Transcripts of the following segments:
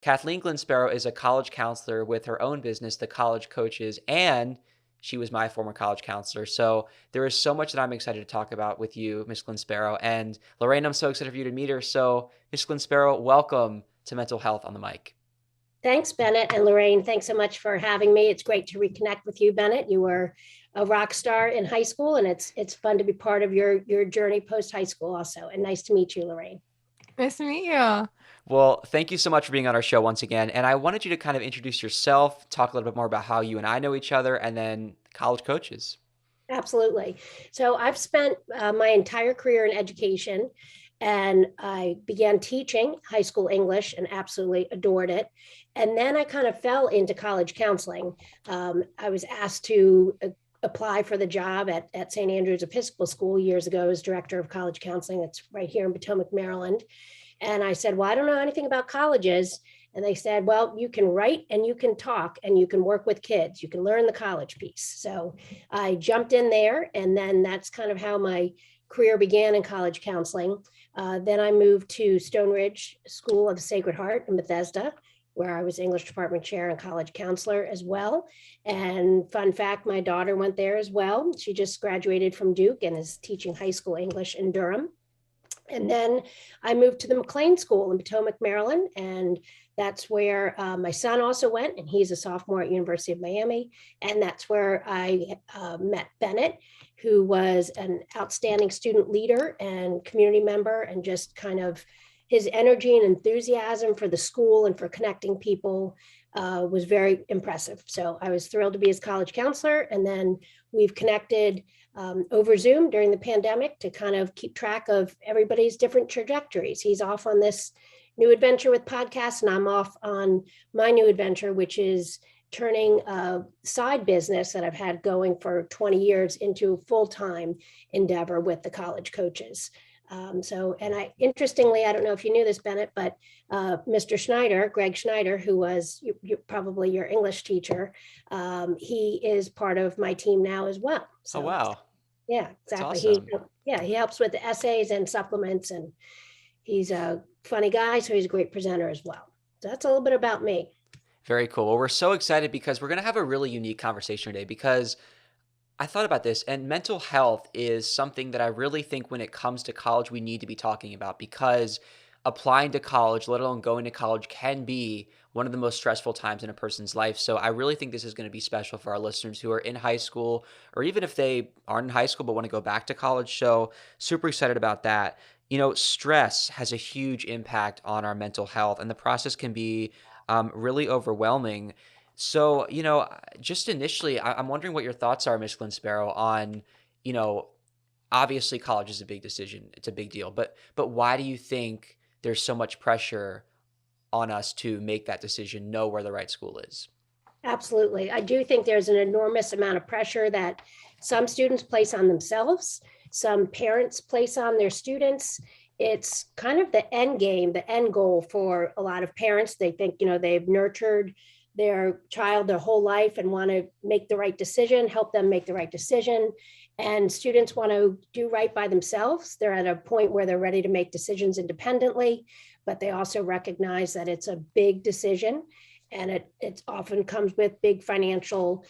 Kathleen Glynn-Sparrow is a college counselor with her own business, The College Coaches, and she was my former college counselor. So there is so much that I'm excited to talk about with you, Miss Glynn-Sparrow. And Lorraine, I'm so excited for you to meet her. So Miss Glynn-Sparrow, welcome to Mental Health on the Mic. Thanks, Bennett and Lorraine. Thanks so much for having me. It's great to reconnect with you, Bennett. You were a rock star in high school, and it's fun to be part of your journey post high school also. And nice to meet you, Lorraine. Nice to meet you. Well, thank you so much for being on our show once again. And I wanted you to kind of introduce yourself, talk a little bit more about how you and I know each other, and then College Coaches. Absolutely. So I've spent my entire career in education, and I began teaching high school English and absolutely adored it. And then I kind of fell into college counseling. I was asked to apply for the job at St. Andrew's Episcopal School years ago as director of college counseling. It's right here in Potomac, Maryland. And I said, well, I don't know anything about colleges. And they said, well, you can write and you can talk and you can work with kids. You can learn the college piece. So I jumped in there, and then that's kind of how my career began in college counseling. Then I moved to Stone Ridge School of the Sacred Heart in Bethesda, where I was English department chair and college counselor as well. And fun fact, my daughter went there as well. She just graduated from Duke and is teaching high school English in Durham. And then I moved to the McLean School in Potomac, Maryland, and that's where my son also went, and he's a sophomore at University of Miami. And that's where I met Bennett, who was an outstanding student leader and community member, and just kind of his energy and enthusiasm for the school and for connecting people was very impressive. So I was thrilled to be his college counselor. And then we've connected over Zoom during the pandemic to kind of keep track of everybody's different trajectories. He's off on this new adventure with podcasts, and I'm off on my new adventure, which is turning a side business that I've had going for 20 years into a full-time endeavor with the college coaches. Interestingly, I don't know if you knew this, Bennett, but Mr. Schneider, Greg Schneider, who was probably your English teacher, he is part of my team now as well. So, Oh, wow. yeah, That's exactly. awesome. He helps with the essays and supplements, and he's a funny guy, so he's a great presenter as well. So that's a little bit about me. Very cool. Well, we're so excited because we're going to have a really unique conversation today because I thought about this, and mental health is something that I really think when it comes to college, we need to be talking about because applying to college, let alone going to college, can be one of the most stressful times in a person's life. So I really think this is going to be special for our listeners who are in high school, or even if they aren't in high school but want to go back to college. So super excited about that. You know, stress has a huge impact on our mental health, and the process can be really overwhelming. So, just initially, I'm wondering what your thoughts are, Miss Glynn Sparrow, on, you know, obviously college is a big decision. It's a big deal. But why do you think there's so much pressure on us to make that decision, know where the right school is? Absolutely. I do think there's an enormous amount of pressure that some students place on themselves, some parents place on their students. It's kind of the end game, the end goal for a lot of parents. They think, they've nurtured their child their whole life and want to make the right decision, help them make the right decision. And students want to do right by themselves. They're at a point where they're ready to make decisions independently, but they also recognize that it's a big decision, and it often comes with big financial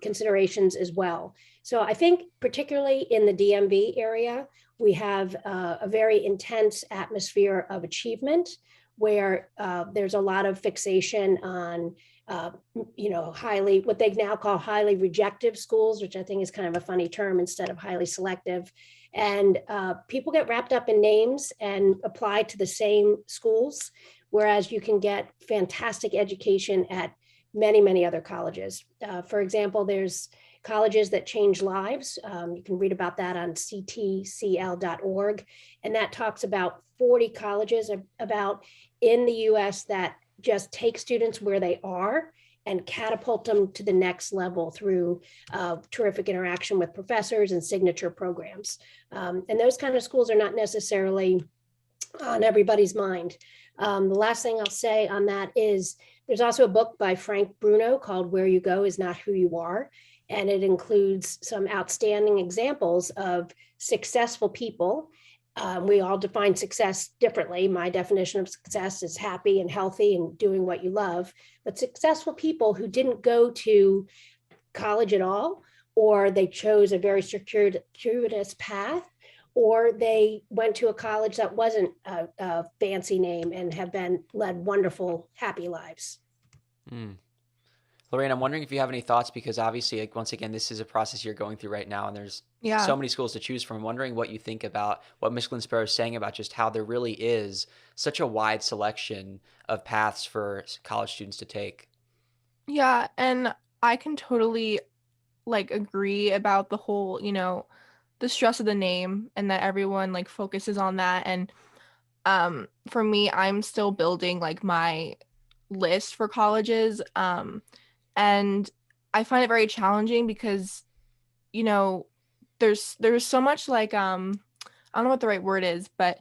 considerations as well. So I think particularly in the DMV area, we have a very intense atmosphere of achievement where there's a lot of fixation on highly, what they now call highly rejective schools, which I think is kind of a funny term instead of highly selective. And people get wrapped up in names and apply to the same schools, whereas you can get fantastic education at many, many other colleges. For example, there's colleges that change lives. You can read about that on ctcl.org. And that talks about 40 colleges about in the US that just take students where they are and catapult them to the next level through terrific interaction with professors and signature programs. And those kind of schools are not necessarily on everybody's mind. The last thing I'll say on that is there's also a book by Frank Bruno called Where You Go Is Not Who You Are. And it includes some outstanding examples of successful people We all define success differently. My definition of success is happy and healthy and doing what you love. But successful people who didn't go to college at all, or they chose a very circuitous path, or they went to a college that wasn't a fancy name and have been led wonderful, happy lives. Mm. Lorraine, I'm wondering if you have any thoughts because obviously, like, once again, this is a process you're going through right now, and there's Yeah. so many schools to choose from. I'm wondering what you think about what Miss Glynn-Sparrow is saying about just how there really is such a wide selection of paths for college students to take. Yeah, and I can totally like agree about the whole, the stress of the name and that everyone like focuses on that. And for me, I'm still building like my list for colleges. And I find it very challenging because, you know, there's so much like I don't know what the right word is, but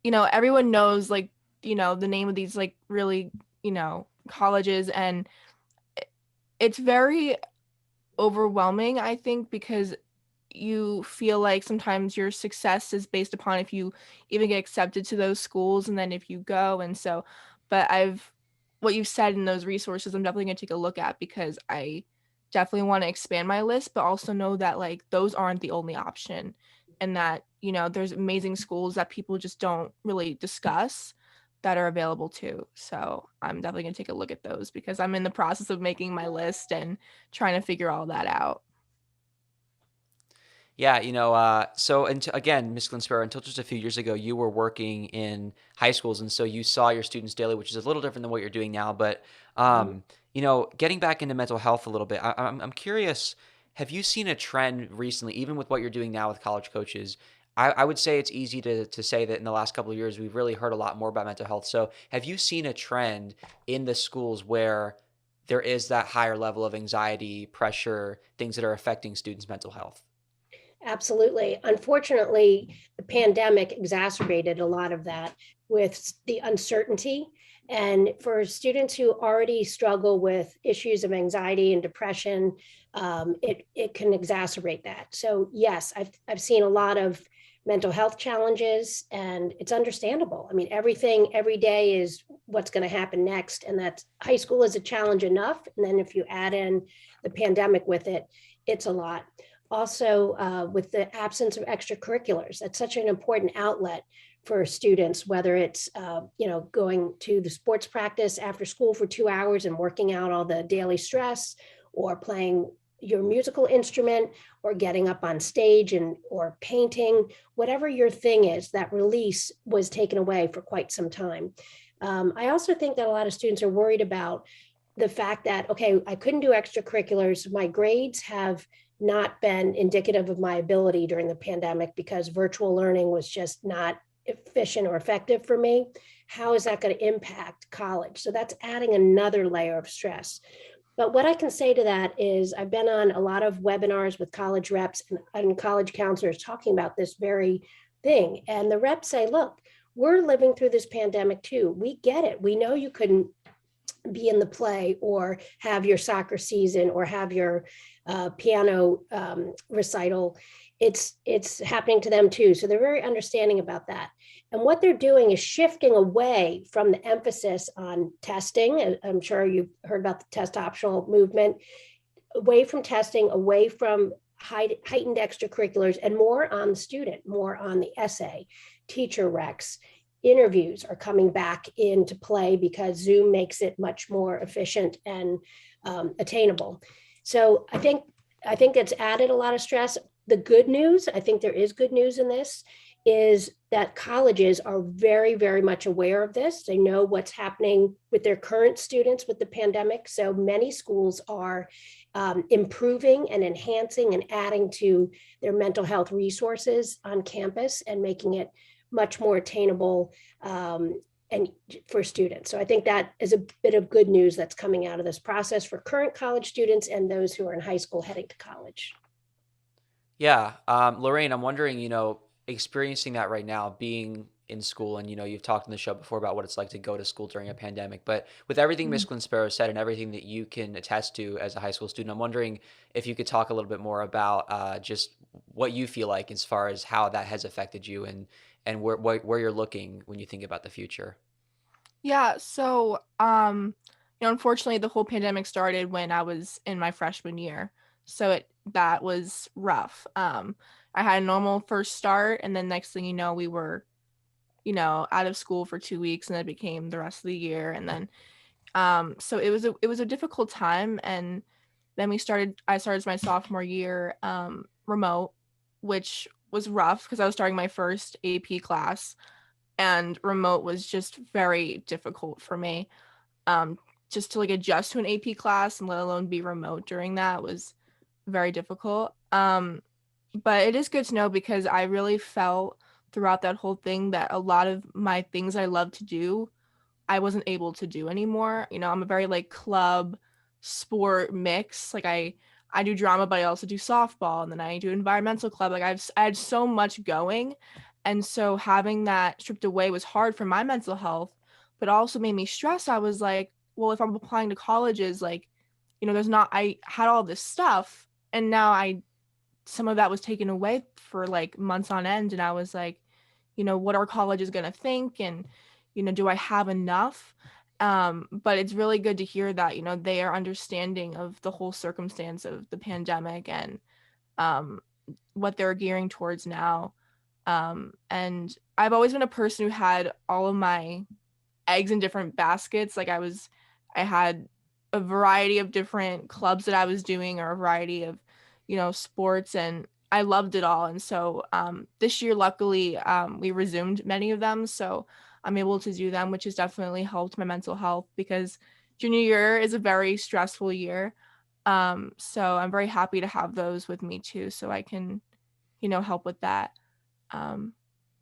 everyone knows like, the name of these like really, colleges, and it's very overwhelming, I think, because you feel like sometimes your success is based upon if you even get accepted to those schools and then if you go. And so, but what you've said in those resources, I'm definitely going to take a look at because I definitely want to expand my list, but also know that like those aren't the only option and that, there's amazing schools that people just don't really discuss that are available too. So I'm definitely going to take a look at those because I'm in the process of making my list and trying to figure all that out. Yeah, so and again, Miss Glynn-Sparrow, until just a few years ago, you were working in high schools, and so you saw your students daily, which is a little different than what you're doing now. But Mhm. getting back into mental health a little bit, I'm curious. Have you seen a trend recently, even with what you're doing now with college coaches? I would say it's easy to say that in the last couple of years, we've really heard a lot more about mental health. So, have you seen a trend in the schools where there is that higher level of anxiety, pressure, things that are affecting students' mental health? Absolutely. Unfortunately, the pandemic exacerbated a lot of that with the uncertainty. And for students who already struggle with issues of anxiety and depression, it can exacerbate that. So yes, I've seen a lot of mental health challenges, and it's understandable. I mean, everything every day is what's going to happen next, and that high school is a challenge enough. And then if you add in the pandemic with it, it's a lot. Also, with the absence of extracurriculars, that's such an important outlet for students, whether it's going to the sports practice after school for 2 hours and working out all the daily stress, or playing your musical instrument, or getting up on stage and or painting. Whatever your thing is, that release was taken away for quite some time. I also think that a lot of students are worried about the fact that, okay, I couldn't do extracurriculars, my grades have not been indicative of my ability during the pandemic because virtual learning was just not efficient or effective for me. How is that going to impact college? So that's adding another layer of stress. But what I can say to that is I've been on a lot of webinars with college reps and college counselors talking about this very thing. And the reps say, look, we're living through this pandemic too. We get it. We know you couldn't be in the play or have your soccer season or have your piano recital. It's happening to them too, so they're very understanding about that. And what they're doing is shifting away from the emphasis on testing. I'm sure you've heard about the test optional movement. Away from testing, away from heightened extracurriculars, and more on the student, more on the essay, teacher recs. Interviews are coming back into play because Zoom makes it much more efficient and attainable. So I think it's added a lot of stress. The good news, I think there is good news in this, is that colleges are very, very much aware of this. They know what's happening with their current students with the pandemic. So many schools are improving and enhancing and adding to their mental health resources on campus and making it much more attainable and for students. So I think that is a bit of good news that's coming out of this process for current college students and those who are in high school heading to college. Yeah, Lorraine, I'm wondering, experiencing that right now, being in school, and you've talked on the show before about what it's like to go to school during a pandemic. But with everything Miss Glynn-Sparrow said and everything that you can attest to as a high school student, I'm wondering if you could talk a little bit more about just what you feel like as far as how that has affected you, and where you're looking when you think about the future. Yeah, so unfortunately the whole pandemic started when I was in my freshman year. So that was rough. I had a normal first start, and then next thing you know, we were, out of school for 2 weeks, and then it became the rest of the year. And then so it was a difficult time. And then I started my sophomore year remote, which was rough because I was starting my first AP class, and remote was just very difficult for me. Um, just to like adjust to an AP class and let alone be remote during that was very difficult. But it is good to know because I really felt throughout that whole thing that a lot of my things I love to do, I wasn't able to do anymore. I'm a very like club sport mix. Like I do drama, but I also do softball, and then I do environmental club. Like I had so much going, and so having that stripped away was hard for my mental health, but also made me stressed. I was like, well, if I'm applying to colleges, like, there's not. I had all this stuff, and now I some of that was taken away for like months on end, and I was like, what are colleges going to think, and do I have enough? But it's really good to hear that they are understanding of the whole circumstance of the pandemic, and um, what they're gearing towards now. And I've always been a person who had all of my eggs in different baskets. Like I had a variety of different clubs that I was doing, or a variety of, sports, and I loved it all. And so this year, luckily, we resumed many of them. So I'm able to do them, which has definitely helped my mental health because junior year is a very stressful year. So I'm very happy to have those with me too, so I can, help with that. Um,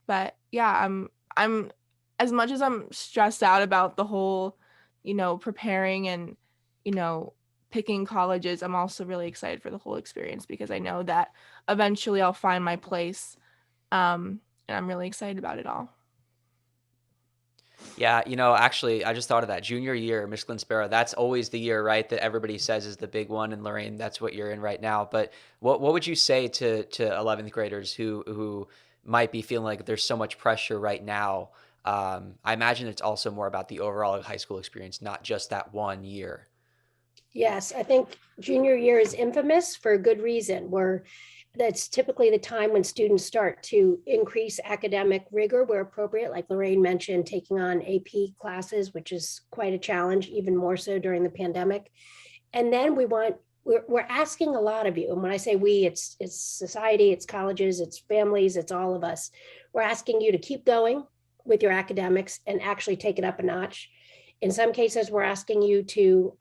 but yeah, I'm as much as I'm stressed out about the whole, preparing and, you know, picking colleges, I'm also really excited for the whole experience because I know that eventually I'll find my place. And I'm really excited about it all. Yeah, actually, I just thought of that. Junior year, Miss Glynn-Sparrow, that's always the year, right, that everybody says is the big one. And Lorraine, that's what you're in right now. But what would you say to 11th graders who might be feeling like there's so much pressure right now? I imagine it's also more about the overall high school experience, not just that one year. Yes, I think junior year is infamous for a good reason, where that's typically the time when students start to increase academic rigor where appropriate, like Lorraine mentioned, taking on AP classes, which is quite a challenge, even more so during the pandemic. And then we're asking a lot of you. And when I say we, it's society, it's colleges, it's families, it's all of us. We're asking you to keep going with your academics and actually take it up a notch. In some cases, we're asking you to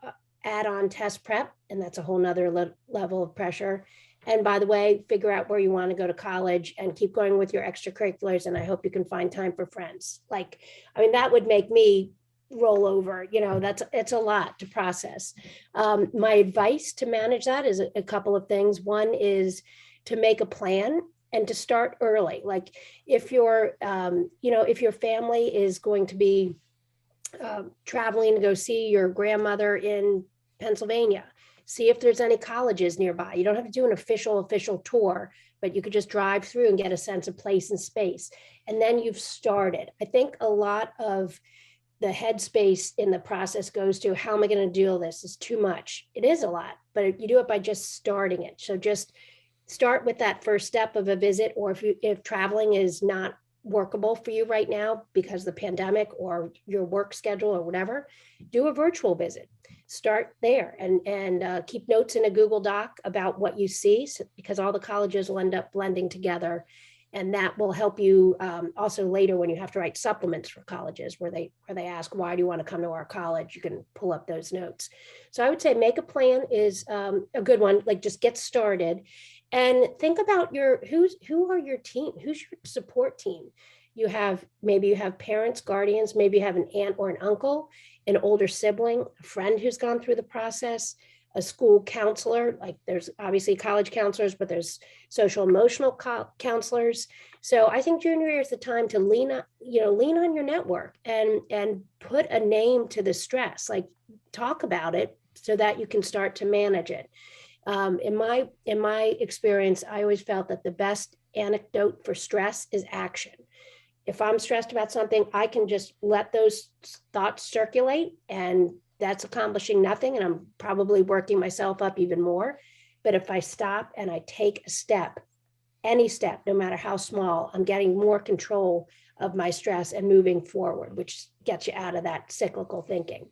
add on test prep, and that's a whole nother level of pressure. And by the way, figure out where you want to go to college and keep going with your extracurriculars. And I hope you can find time for friends. Like, I mean, that would make me roll over. It's a lot to process. My advice to manage that is a couple of things. One is to make a plan and to start early. Like if if your family is going to be traveling to go see your grandmother in Pennsylvania, see if there's any colleges nearby. You don't have to do an official tour, but you could just drive through and get a sense of place and space. And then you've started. I think a lot of the headspace in the process goes to, how am I going to deal with this? It's too much. It is a lot, but you do it by just starting it. So just start with that first step of a visit, or if traveling is not workable for you right now because of the pandemic or your work schedule or whatever, do a virtual visit. Start there and keep notes in a Google Doc about what you see, because all the colleges will end up blending together. And that will help you also later when you have to write supplements for colleges where they ask, why do you want to come to our college? You can pull up those notes. So I would say make a plan is a good one. Like just get started and think about who are your team? Who's your support team? Maybe you have parents, guardians, maybe you have an aunt or an uncle, an older sibling, a friend who's gone through the process. a school counselor. Like there's obviously college counselors, but there's social emotional counselors. So I think junior year is the time to lean on, lean on your network and put a name to the stress, like talk about it so that you can start to manage it. In my experience, I always felt that the best antidote for stress is action. If I'm stressed about something, I can just let those thoughts circulate, and that's accomplishing nothing. And I'm probably working myself up even more. But if I stop and I take a step, any step, no matter how small, I'm getting more control of my stress and moving forward, which gets you out of that cyclical thinking.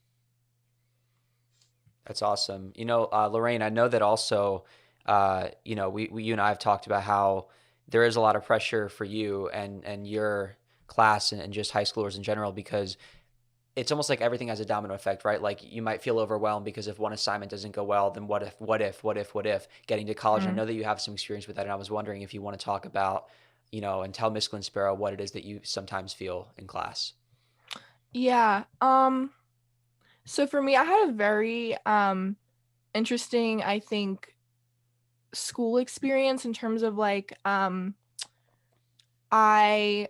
That's awesome. Lorraine, I know that also, you and I have talked about how there is a lot of pressure for you and your class and just high schoolers in general, because it's almost like everything has a domino effect, right? Like you might feel overwhelmed because if one assignment doesn't go well, then what if getting to college. I Mm. know that you have some experience with that, and I was wondering if you want to talk about, and tell Miss Glynn-Sparrow what it is that you sometimes feel in class. Yeah. So for me, I had a very interesting, I think, school experience in terms of like I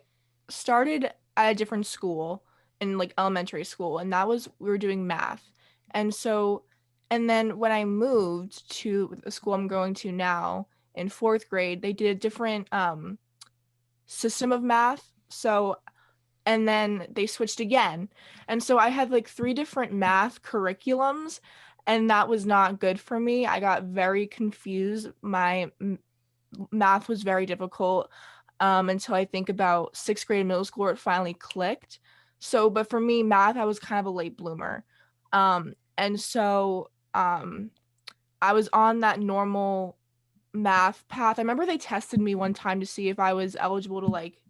started at a different school in like elementary school, and that was we were doing math. And so and then when I moved to the school I'm going to now in 4th grade, they did a different system of math. So and then they switched again. And so I had like 3 different math curriculums, and that was not good for me. I got very confused. My math was very difficult until I think about 6th grade middle school where it finally clicked. So, but for me, math, I was kind of a late bloomer. And so I was on that normal math path. I remember they tested me one time to see if I was eligible to like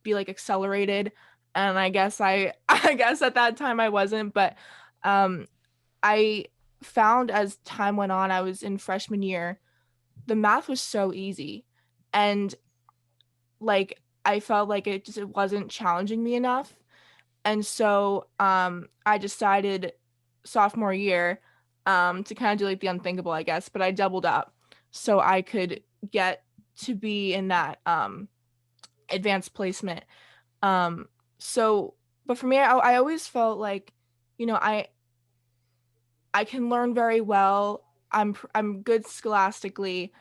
be like accelerated, and I guess I guess at that time I wasn't, but um I found as time went on, I was in freshman year, the math was so easy, and like I felt like it wasn't challenging me enough. And so I decided sophomore year to kind of do like the unthinkable, I guess, but I doubled up so I could get to be in that advanced placement. Um so but for me, I always felt like, you know, I can learn very well. I'm good scholastically.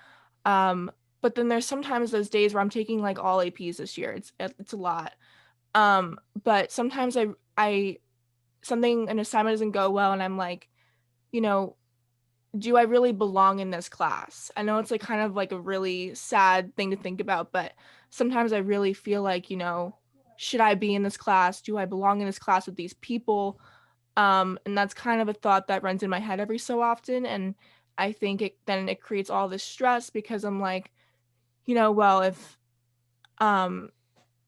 Um, but then there's sometimes those days where I'm taking like all APs this year. It's a lot. But sometimes I something an assignment doesn't go well, and I'm like, you know, do I really belong in this class? I know it's like kind of like a really sad thing to think about, but sometimes I really feel like, should I be in this class? Do I belong in this class with these people? And that's kind of a thought that runs in my head every so often. And I think it creates all this stress because I'm like, well, um,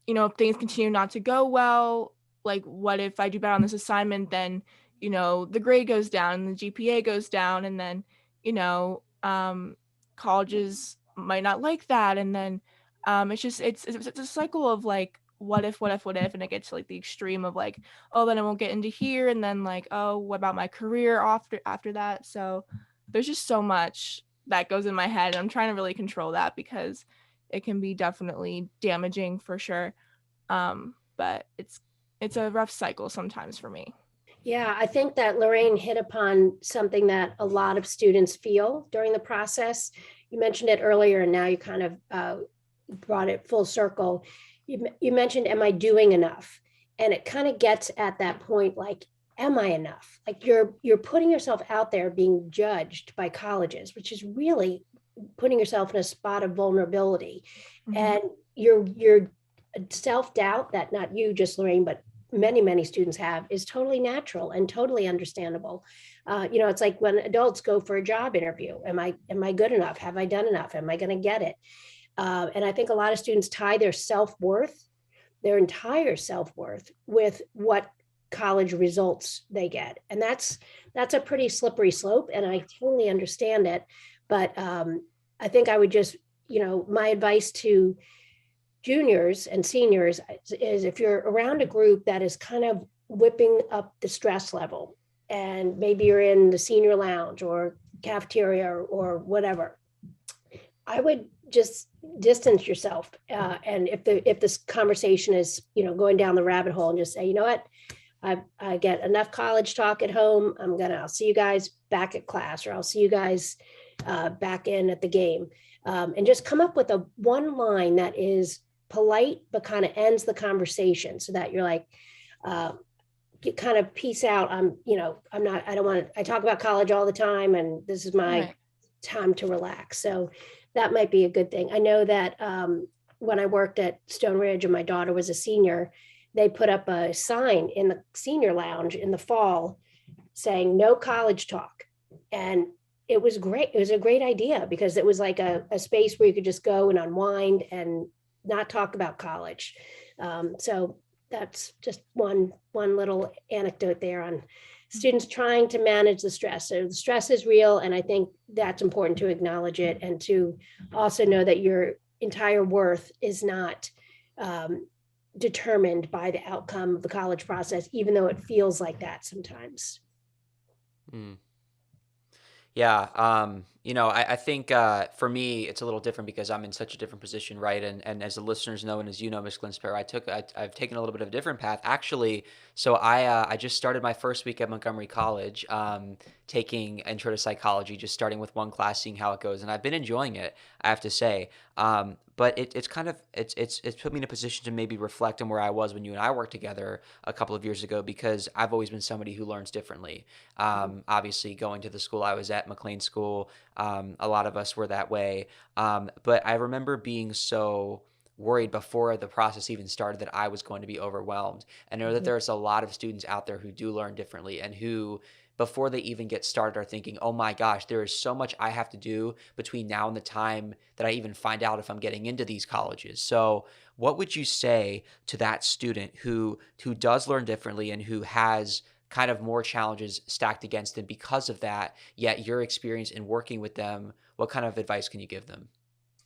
if things continue not to go well, like what if I do bad on this assignment, then, the grade goes down and the GPA goes down, and then, you know, um, colleges might not like that. And then it's just, it's a cycle of like, what if, and it gets to like the extreme of like, oh, then I won't get into here. And then like, oh, what about my career after that? So there's just so much that goes in my head. And I'm trying to really control that because it can be definitely damaging for sure. But it's a rough cycle sometimes for me. Yeah, I think that Lorraine hit upon something that a lot of students feel during the process. You mentioned it earlier, and now you kind of brought it full circle. You mentioned, am I doing enough? And it kind of gets at that point, like, am I enough? Like you're putting yourself out there being judged by colleges, which is really putting yourself in a spot of vulnerability. Mm-hmm. And your self-doubt, that not you just Lorraine, but many students have, is totally natural and totally understandable. It's like when adults go for a job interview, am I good enough? Have I done enough? Am I going to get it? And I think a lot of students tie their self-worth, their entire self-worth, with what college results they get, and that's a pretty slippery slope, and I totally understand it. But I think I would just, my advice to juniors and seniors is, if you're around a group that is kind of whipping up the stress level, and maybe you're in the senior lounge or cafeteria or whatever, I would just distance yourself. And if this conversation is, going down the rabbit hole, and just say, you know what, I get enough college talk at home. I'll see you guys back at class, or I'll see you guys back in at the game. And just come up with a one line that is polite, but kind of ends the conversation, so that you're like, kind of peace out. I don't want to, I talk about college all the time, and this is my Right. time to relax. So that might be a good thing. I know that when I worked at Stone Ridge and my daughter was a senior, they put up a sign in the senior lounge in the fall saying no college talk. And it was great. It was a great idea, because it was like a space where you could just go and unwind and not talk about college. So that's just one little anecdote there on students trying to manage the stress. So the stress is real, and I think that's important to acknowledge it, and to also know that your entire worth is not determined by the outcome of the college process, even though it feels like that sometimes. Mm. Yeah, I think for me it's a little different because I'm in such a different position, right? And as the listeners know, and as you know, Miss Glynn-Sparrow, I've taken a little bit of a different path actually. So I just started my first week at Montgomery College, taking intro to psychology, just starting with one class, seeing how it goes, and I've been enjoying it, I have to say. But it's kind of it's put me in a position to maybe reflect on where I was when you and I worked together a couple of years ago, because I've always been somebody who learns differently. Obviously, going to the school I was at, McLean School, a lot of us were that way. But I remember being so worried before the process even started that I was going to be overwhelmed. I know that Mhm. there's a lot of students out there who do learn differently, and who, before they even get started, are thinking, oh my gosh, there is so much I have to do between now and the time that I even find out if I'm getting into these colleges. So, what would you say to that student who does learn differently and who has kind of more challenges stacked against them because of that, yet your experience in working with them, what kind of advice can you give them?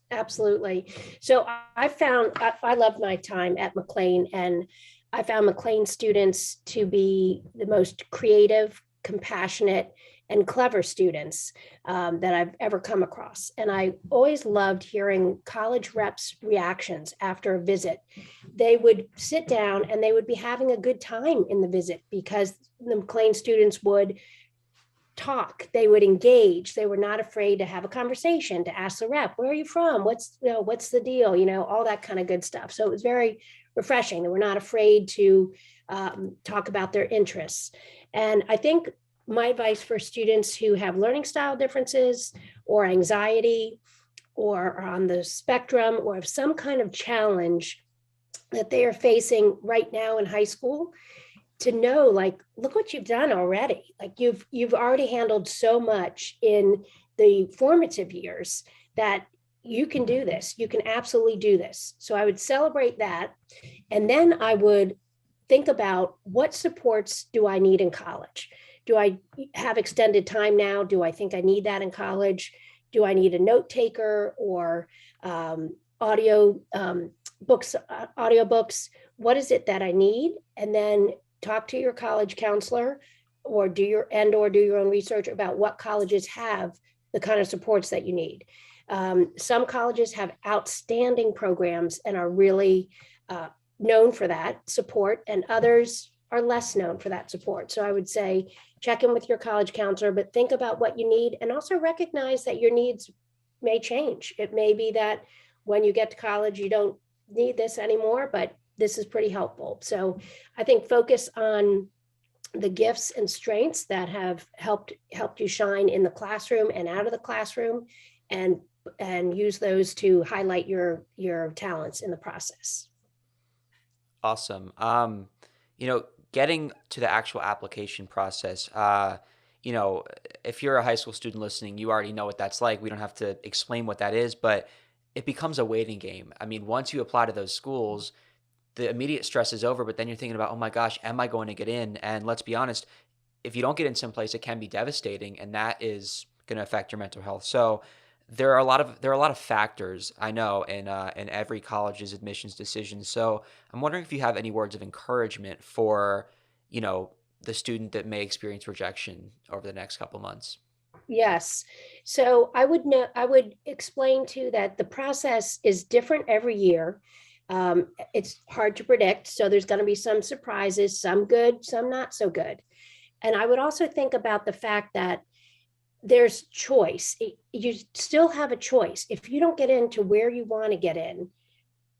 Absolutely. So I found I love my time at McLean, and I found McLean students to be the most creative, compassionate, and clever students that I've ever come across. And I always loved hearing college reps' reactions after a visit. They would sit down and they would be having a good time in the visit, because the McLean students would talk, they would engage, they were not afraid to have a conversation, to ask the rep, where are you from, what's the deal, all that kind of good stuff. So it was very refreshing. They were not afraid to talk about their interests. And I think my advice for students who have learning style differences, or anxiety, or are on the spectrum, or have some kind of challenge that they are facing right now in high school, to know, like, look what you've done already. Like, you've already handled so much in the formative years, that you can do this. You can absolutely do this. So I would celebrate that. And then I would think about, what supports do I need in college? Do I have extended time now? Do I think I need that in college? Do I need a note taker, or audio audiobooks? What is it that I need? And then talk to your college counselor, or do your own research about what colleges have the kind of supports that you need. Some colleges have outstanding programs and are really known for that support, and others are less known for that support. So I would say, check in with your college counselor, but think about what you need, and also recognize that your needs may change. It may be that when you get to college, you don't need this anymore, but this is pretty helpful. So I think focus on the gifts and strengths that have helped you shine in the classroom and out of the classroom, and use those to highlight your talents in the process. Awesome. Getting to the actual application process, you know, if you're a high school student listening, you already know what that's like. We don't have to explain what that is, but it becomes a waiting game. I mean, once you apply to those schools, the immediate stress is over, but then you're thinking about, oh my gosh, am I going to get in? And let's be honest, if you don't get in someplace, it can be devastating, and that is going to affect your mental health. So there are a lot of factors, I know, in every college's admissions decision. So I'm wondering if you have any words of encouragement for, you know, the student that may experience rejection over the next couple months. Yes. So I would explain too that the process is different every year. It's hard to predict. So there's going to be some surprises, some good, some not so good. And I would also think about the fact that there's choice. You still have a choice. If you don't get into where you want to get in,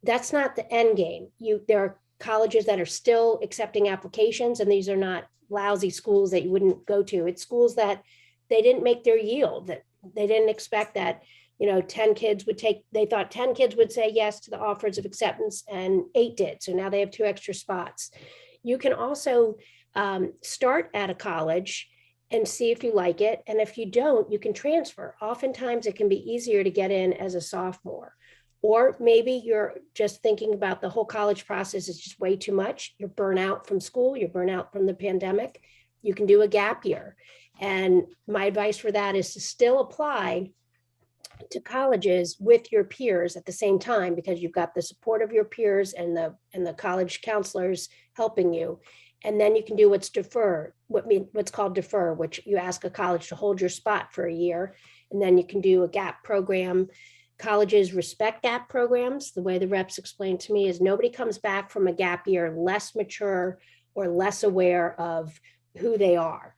that's not the end game. There are colleges that are still accepting applications, and these are not lousy schools that you wouldn't go to. It's schools that they didn't make their yield, that they didn't expect that 10 kids would take, they thought 10 kids would say yes to the offers of acceptance and 8 did. So now they have 2 extra spots. You can also start at a college and see if you like it. And if you don't, you can transfer. Oftentimes it can be easier to get in as a sophomore. Or maybe you're just thinking about the whole college process is just way too much. You're burnt out from school, you're burnt out from the pandemic. You can do a gap year. And my advice for that is to still apply to colleges with your peers at the same time, because you've got the support of your peers and the college counselors helping you. And then you can do what's called defer, which you ask a college to hold your spot for a year. And then you can do a gap program. Colleges respect gap programs. The way the reps explained to me is nobody comes back from a gap year less mature or less aware of who they are.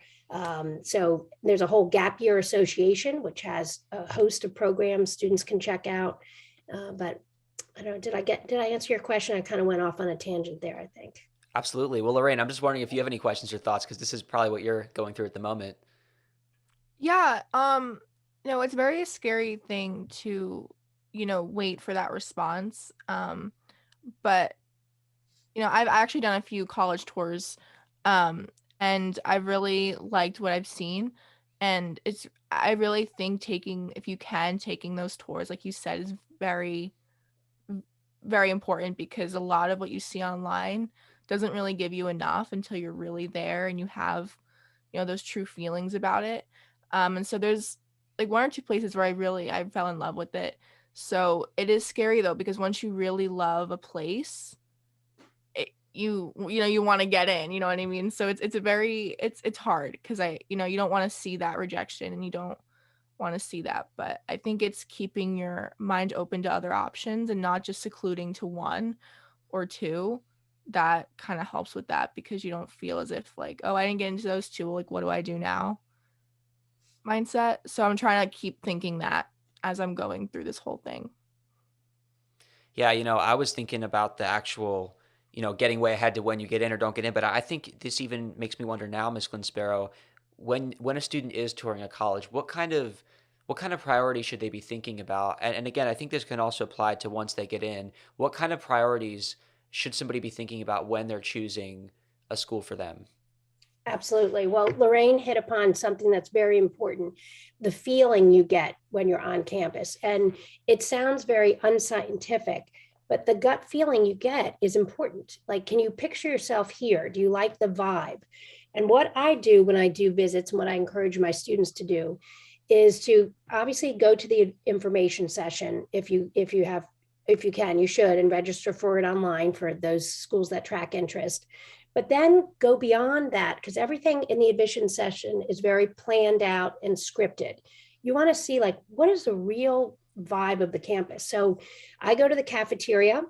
So there's a whole gap year association, which has a host of programs students can check out. But I don't know, did I answer your question? I kind of went off on a tangent there, I think. Absolutely. Well, Lorraine, I'm just wondering if you have any questions or thoughts, because this is probably what you're going through at the moment. Yeah, it's a very scary thing to, wait for that response. But I've actually done a few college tours, and I really liked what I've seen. And I really think if you can, taking those tours, like you said, is very, very important, because a lot of what you see online doesn't really give you enough until you're really there and you have, those true feelings about it. And so there's like 1 or 2 places where I fell in love with it. So it is scary though, because once you really love a place, you want to get in, you know what I mean? So it's hard, because you don't want to see that rejection, and you don't want to see that. But I think it's keeping your mind open to other options and not just secluding to 1 or 2. That kind of helps with that, because you don't feel as if like, oh, I didn't get into those 2, like what do I do now mindset. So I'm trying to keep thinking that as I'm going through this whole thing. Yeah, I was thinking about the actual, getting way ahead to when you get in or don't get in. But I think this even makes me wonder now, Ms. Glynn-Sparrow, when a student is touring a college, what kind of priorities should they be thinking about? And again, I think this can also apply to once they get in. What kind of priorities should somebody be thinking about when they're choosing a school for them? Absolutely. Well, Lorraine hit upon something that's very important, the feeling you get when you're on campus. And it sounds very unscientific, but the gut feeling you get is important. Like, can you picture yourself here? Do you like the vibe? And what I do when I do visits, and what I encourage my students to do, is to obviously go to the information session if you can, you should, and register for it online for those schools that track interest. But then go beyond that, because everything in the admission session is very planned out and scripted. You want to see, like, what is the real vibe of the campus? So I go to the cafeteria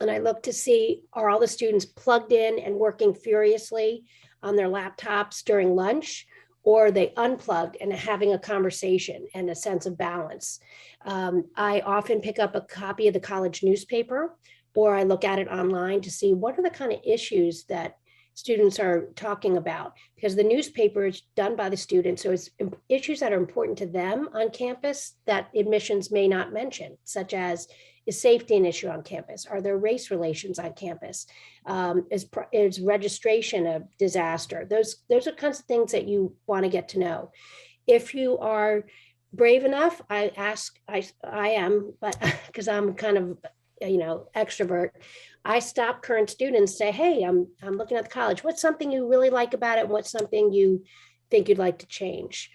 and I look to see, are all the students plugged in and working furiously on their laptops during lunch, or are they unplugged and having a conversation and a sense of balance? I often pick up a copy of the college newspaper, or I look at it online to see what are the kind of issues that students are talking about, because the newspaper is done by the students. So it's issues that are important to them on campus that admissions may not mention, such as, is safety an issue on campus? Are there race relations on campus? Is registration a disaster? Those are kinds of things that you want to get to know. If you are brave enough, I am, but because I'm kind of extrovert, I stop current students, say, hey, I'm looking at the college. What's something you really like about it? What's something you think you'd like to change?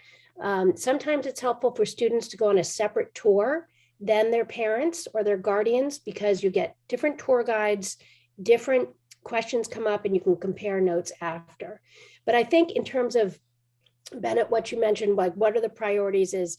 Sometimes it's helpful for students to go on a separate tour than their parents or their guardians, because you get different tour guides, different questions come up, and you can compare notes after. But I think in terms of Bennett, what you mentioned, like what are the priorities is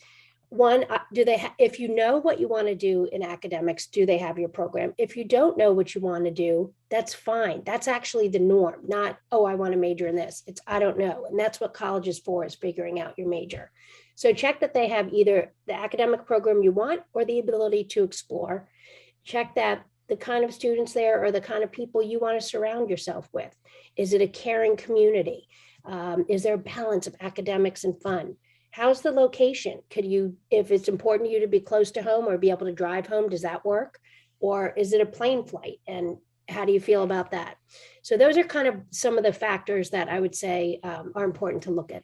one, do they if you know what you want to do in academics, do they have your program? If you don't know what you want to do, that's fine. That's actually the norm, not, oh, I want to major in this. It's, I don't know. And that's what college is for, is figuring out your major. So check that they have either the academic program you want or the ability to explore. Check that the kind of students there are the kind of people you want to surround yourself with. Is it a caring community? Is there a balance of academics and fun? How's the location? Could you, if it's important to you to be close to home or be able to drive home, does that work? Or is it a plane flight? And how do you feel about that? So those are kind of some of the factors that I would say are important to look at.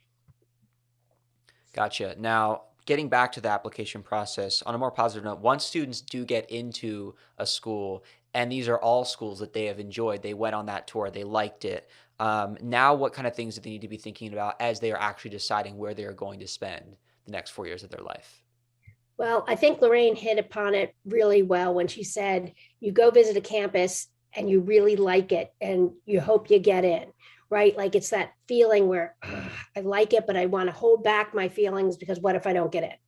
Gotcha. Now, getting back to the application process, on a more positive note, once students do get into a school, and these are all schools that they have enjoyed, they went on that tour, they liked it. Now, what kind of things do they need to be thinking about as they are actually deciding where they are going to spend the next 4 years of their life? Well, I think Lorraine hit upon it really well when she said you go visit a campus and you really like it and you hope you get in, right? Like it's that feeling where I like it, but I want to hold back my feelings because what if I don't get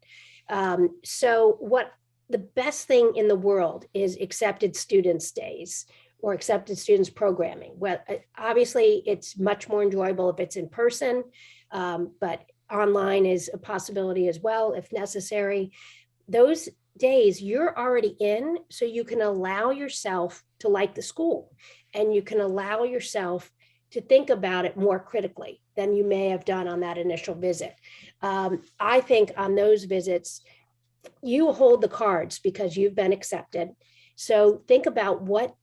in? So, what the best thing in the world is accepted students' days or accepted students programming. Well, obviously, it's much more enjoyable if it's in person, but online is a possibility as well if necessary. Those days you're already in, so you can allow yourself to like the school and you can allow yourself to think about it more critically than you may have done on that initial visit. I think on those visits, you hold the cards because you've been accepted. So think about what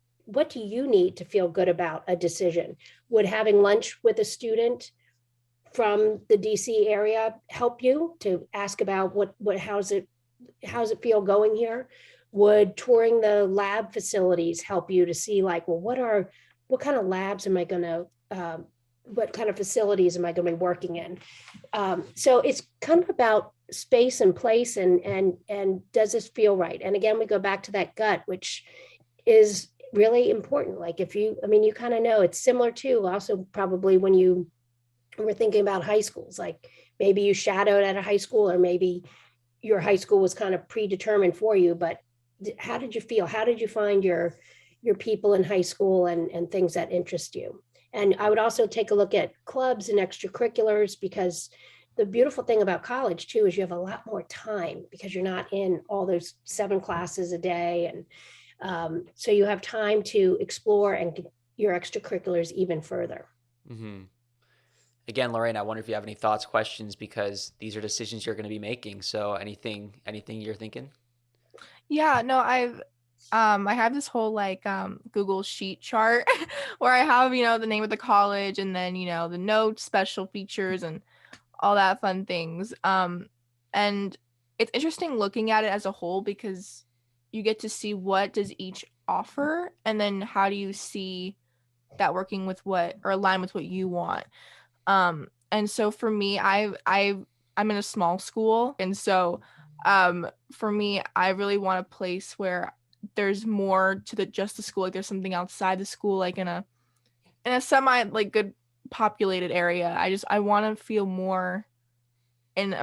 do you need to feel good about a decision? Would having lunch with a student from the DC area help you to ask about how's it feel going here? Would touring the lab facilities help you to see like, well, what kind of labs am I going to, what kind of facilities am I going to be working in? So it's kind of about space and place and does this feel right? And again, we go back to that gut, which is really important. Like if you, I mean, you kind of know it's similar to also probably when you were thinking about high schools, like maybe you shadowed at a high school or maybe your high school was kind of predetermined for you, but how did you feel? How did you find your people in high school and things that interest you? And I would also take a look at clubs and extracurriculars because the beautiful thing about college too is you have a lot more time because you're not in all those 7 classes a day. And so you have time to explore and your extracurriculars even further. Hmm. Again, Lorraine, I wonder if you have any thoughts, questions, because these are decisions you're going to be making. So anything you're thinking? Yeah, no, I have this whole like Google sheet chart where I have, the name of the college and then, the notes, special features and all that fun things. And it's interesting looking at it as a whole because you get to see what does each offer and then how do you see that working with what or align with what you want. And so for me, I'm in a small school, and so for me, I really want a place where there's more to the just the school. Like there's something outside the school, like in a semi like good populated area. I want to feel more in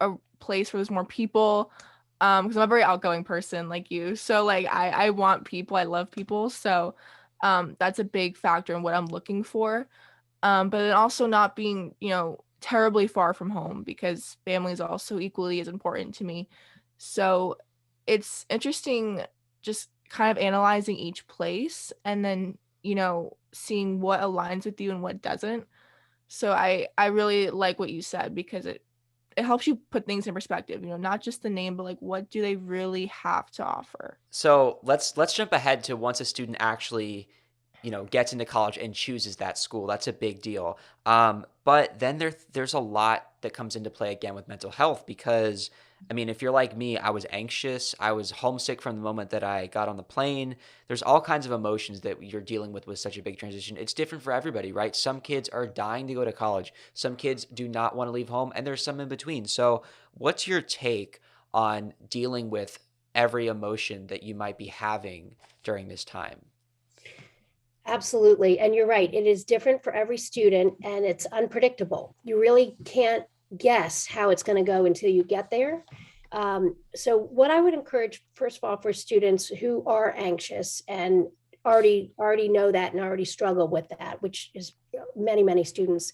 a place where there's more people. Because I'm a very outgoing person like you. So like I want people. I love people. So that's a big factor in what I'm looking for. But then also not being, terribly far from home because family is also equally as important to me. So it's interesting just kind of analyzing each place and then, seeing what aligns with you and what doesn't. So I really like what you said because it helps you put things in perspective, not just the name, but like what do they really have to offer? So let's jump ahead to once a student actually, gets into college and chooses that school. That's a big deal. But then there's a lot that comes into play again with mental health because I mean, if you're like me, I was anxious. I was homesick from the moment that I got on the plane. There's all kinds of emotions that you're dealing with such a big transition. It's different for everybody, right? Some kids are dying to go to college. Some kids do not want to leave home, and there's some in between. So, what's your take on dealing with every emotion that you might be having during this time? Absolutely. And you're right. It is different for every student and it's unpredictable. You really can't guess how it's going to go until you get there. So what I would encourage, first of all, for students who are anxious and already know that and already struggle with that, which is many students,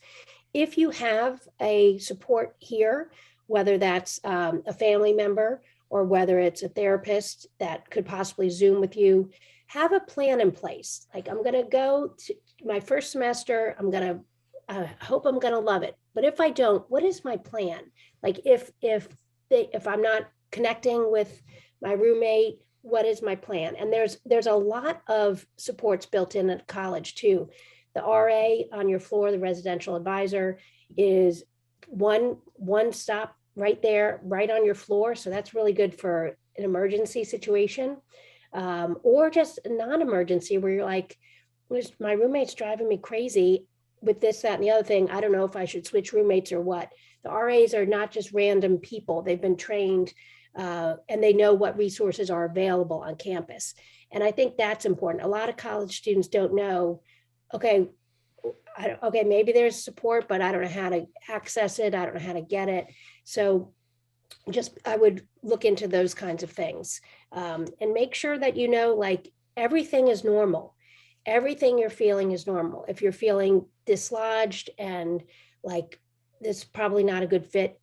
if you have a support here, whether that's a family member or whether it's a therapist that could possibly Zoom with you, have a plan in place. Like, I'm going to go to my first semester, I hope I'm going to love it. But if I don't, what is my plan? Like, if I'm not connecting with my roommate, what is my plan? And there's a lot of supports built in at college too. The RA on your floor, the residential advisor, is one stop right there, right on your floor. So that's really good for an emergency situation, or just a non-emergency where you're like, my roommate's driving me crazy with this, that, and the other thing. I don't know if I should switch roommates or what. The RAs are not just random people. They've been trained, and they know what resources are available on campus. And I think that's important. A lot of college students don't know, okay, maybe there's support, but I don't know how to access it. I don't know how to get it. So I would look into those kinds of things, and make sure that, like, everything is normal. Everything you're feeling is normal. If you're feeling dislodged and like this is probably not a good fit,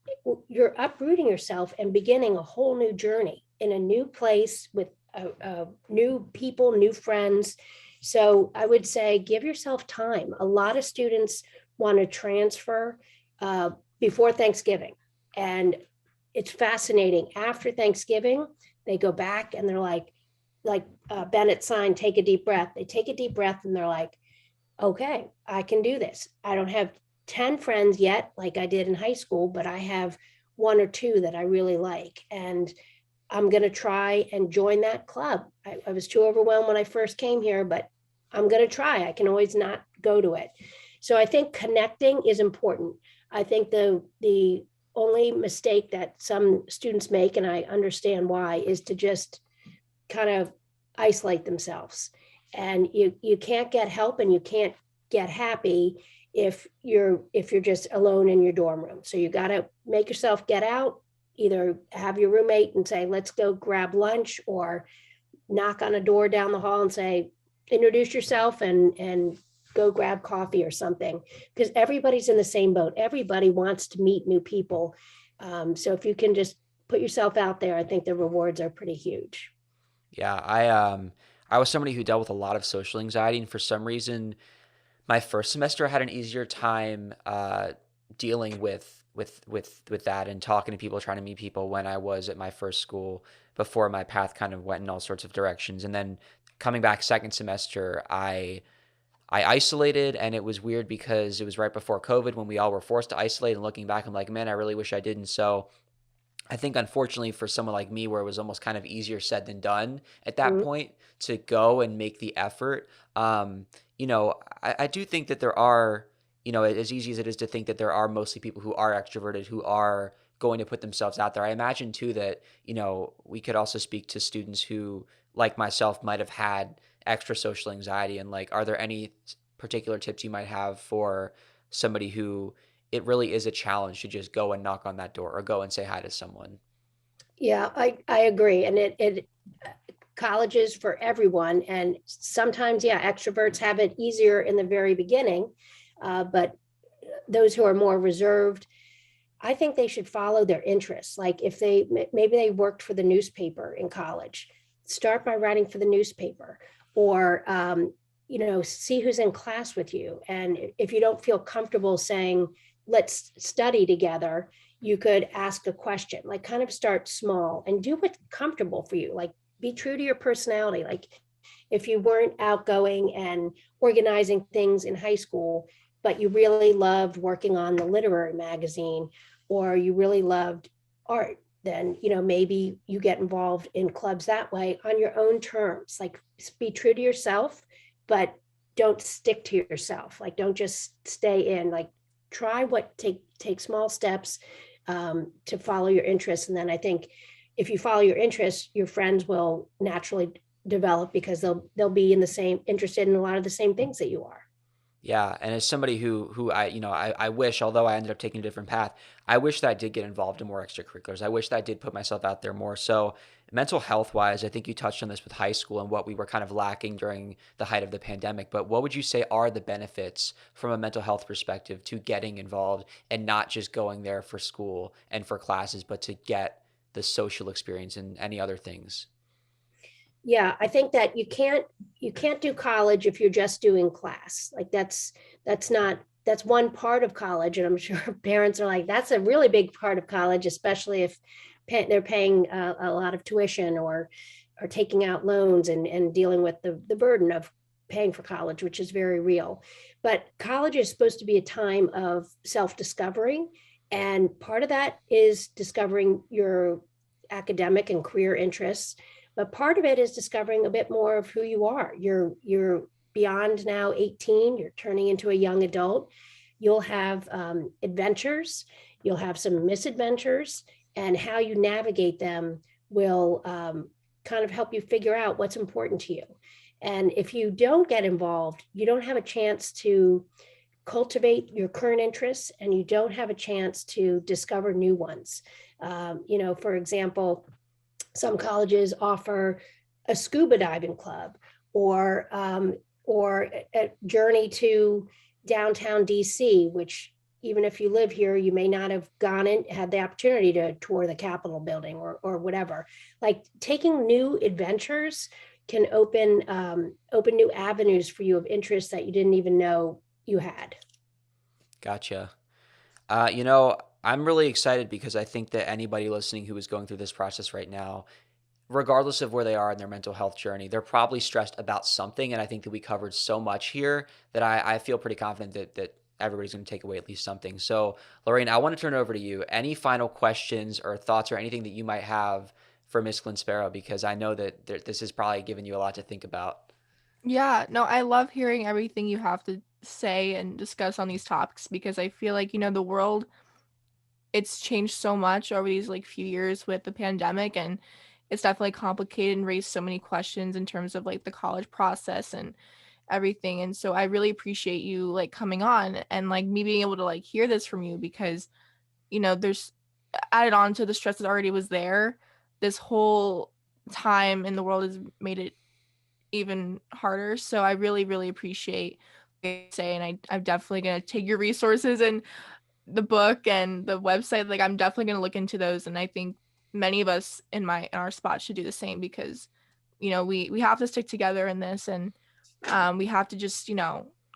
you're uprooting yourself and beginning a whole new journey in a new place with new people, new friends. So I would say give yourself time. A lot of students want to transfer before Thanksgiving. And it's fascinating. After Thanksgiving, they go back and they're like Bennett signed, take a deep breath. They take a deep breath and they're like, okay, I can do this. I don't have 10 friends yet, like I did in high school, but I have one or two that I really like. And I'm going to try and join that club. I was too overwhelmed when I first came here, but I'm going to try. I can always not go to it. So I think connecting is important. I think the only mistake that some students make, and I understand why, is to just kind of isolate themselves. And you can't get help and you can't get happy if you're just alone in your dorm room. So you got to make yourself get out, either have your roommate and say, let's go grab lunch, or knock on a door down the hall and say, introduce yourself and go grab coffee or something, because everybody's in the same boat. Everybody wants to meet new people. So if you can just put yourself out there, I think the rewards are pretty huge. Yeah, I was somebody who dealt with a lot of social anxiety, and for some reason, my first semester I had an easier time dealing with that and talking to people, trying to meet people when I was at my first school before my path kind of went in all sorts of directions. And then coming back second semester, I isolated, and it was weird because it was right before COVID when we all were forced to isolate. And looking back, I'm like, man, I really wish I didn't. So I think unfortunately for someone like me, where it was almost kind of easier said than done at that Mhm. point to go and make the effort, I do think that there are, as easy as it is to think that there are mostly people who are extroverted, who are going to put themselves out there. I imagine too that, we could also speak to students who, like myself, might have had extra social anxiety. And like, are there any particular tips you might have for somebody who it really is a challenge to just go and knock on that door or go and say hi to someone? Yeah, I agree. And it colleges for everyone. And sometimes, yeah, extroverts have it easier in the very beginning, but those who are more reserved, I think they should follow their interests. Like if maybe they worked for the newspaper in college, start by writing for the newspaper, or see who's in class with you. And if you don't feel comfortable saying, let's study together, you could ask a question, like kind of start small and do what's comfortable for you. Like be true to your personality. Like if you weren't outgoing and organizing things in high school, but you really loved working on the literary magazine, or you really loved art, then maybe you get involved in clubs that way on your own terms. Like be true to yourself, but don't stick to yourself. Like don't just stay in. Like try take small steps to follow your interests. And then I think if you follow your interests, your friends will naturally develop because they'll be in the same interested in a lot of the same things that you are. Yeah, and as somebody who I wish, although I ended up taking a different path, I wish that I did get involved in more extracurriculars. I wish that I did put myself out there more. So mental health wise, I think you touched on this with high school and what we were kind of lacking during the height of the pandemic. But what would you say are the benefits from a mental health perspective to getting involved and not just going there for school and for classes, but to get the social experience and any other things? Yeah, I think that you can't do college if you're just doing class. Like that's not that's one part of college, and I'm sure parents are like, that's a really big part of college, especially if they're paying a lot of tuition or taking out loans and dealing with the burden of paying for college, which is very real. But college is supposed to be a time of self-discovery, and part of that is discovering your academic and career interests, but part of it is discovering a bit more of who you are. You're beyond now 18, you're turning into a young adult. You'll have adventures, you'll have some misadventures, and how you navigate them will kind of help you figure out what's important to you. And if you don't get involved, you don't have a chance to cultivate your current interests, and you don't have a chance to discover new ones. For example, some colleges offer a scuba diving club, or a journey to downtown DC, which even if you live here, you may not have gone and had the opportunity to tour the Capitol building or whatever. Like taking new adventures can open new avenues for you of interest that you didn't even know you had. Gotcha. I'm really excited because I think that anybody listening who is going through this process right now, regardless of where they are in their mental health journey, they're probably stressed about something. And I think that we covered so much here that I feel pretty confident that everybody's going to take away at least something. So, Lorraine, I want to turn it over to you. Any final questions or thoughts or anything that you might have for Miss Glynn-Sparrow? Because I know that this has probably given you a lot to think about. Yeah, no, I love hearing everything you have to say and discuss on these topics because I feel like, the world, it's changed so much over these like few years with the pandemic, and it's definitely complicated and raised so many questions in terms of like the college process and everything. And so I really appreciate you like coming on and like me being able to like hear this from you because, there's added on to the stress that already was there. This whole time in the world has made it even harder. So I really, really appreciate what you say, and I'm definitely gonna take your resources and the book and the website. Like I'm definitely gonna look into those, and I think many of us in our spot should do the same because we have to stick together in this, and we have to just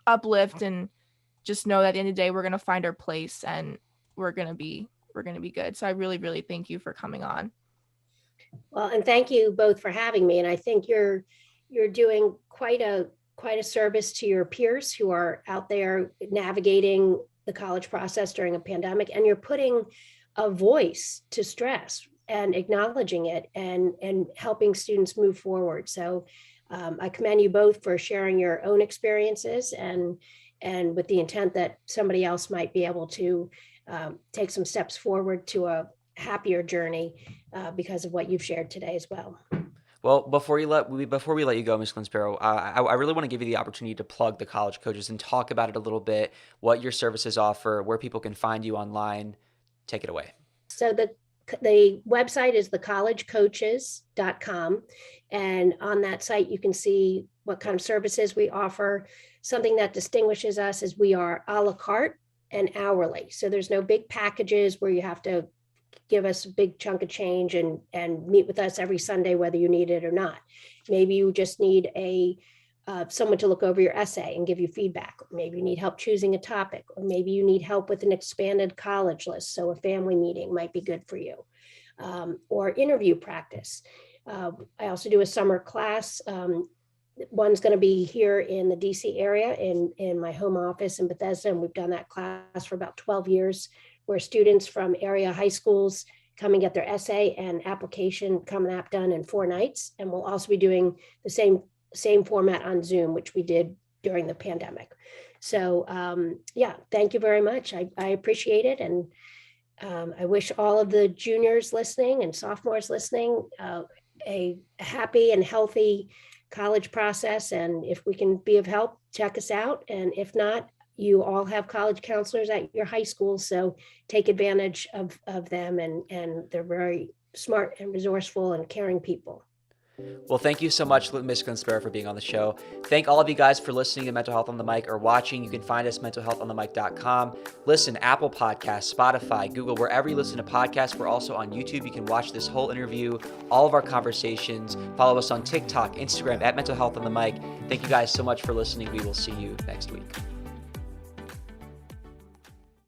uplift and just know that at the end of the day we're gonna find our place and we're gonna be good. So I really, really thank you for coming on. Well, and thank you both for having me. And I think you're doing quite a service to your peers who are out there navigating the college process during a pandemic, and you're putting a voice to stress and acknowledging it and helping students move forward. So I commend you both for sharing your own experiences and with the intent that somebody else might be able to take some steps forward to a happier journey because of what you've shared today as well. Well, before we let you go, Ms. Glynn-Sparrow, I really want to give you the opportunity to plug the College Coaches and talk about it a little bit, what your services offer, where people can find you online. Take it away. So the website is thecollegecoaches.com. And on that site, you can see what kind of services we offer. Something that distinguishes us is we are a la carte and hourly. So there's no big packages where you have to give us a big chunk of change and meet with us every Sunday, whether you need it or not. Maybe you just need someone to look over your essay and give you feedback. Maybe you need help choosing a topic, or maybe you need help with an expanded college list. So a family meeting might be good for you, or interview practice. I also do a summer class. One's going to be here in the DC area in my home office in Bethesda. And we've done that class for about 12 years, where students from area high schools come and get their essay and application Common App done in 4 nights. And we'll also be doing the same format on Zoom, which we did during the pandemic. So yeah, thank you very much. I appreciate it. And I wish all of the juniors listening and sophomores listening a happy and healthy college process. And if we can be of help, check us out. And if not, you all have college counselors at your high school, so take advantage of them, and they're very smart and resourceful and caring people. Well, thank you so much, Ms. Glynn-Sparrow, for being on the show. Thank all of you guys for listening to Mental Health on the Mic or watching. You can find us mentalhealthonthemic.com. Listen, Apple Podcasts, Spotify, Google, wherever you listen to podcasts. We're also on YouTube. You can watch this whole interview, all of our conversations. Follow us on TikTok, Instagram, at Mental Health on the Mic. Thank you guys so much for listening. We will see you next week.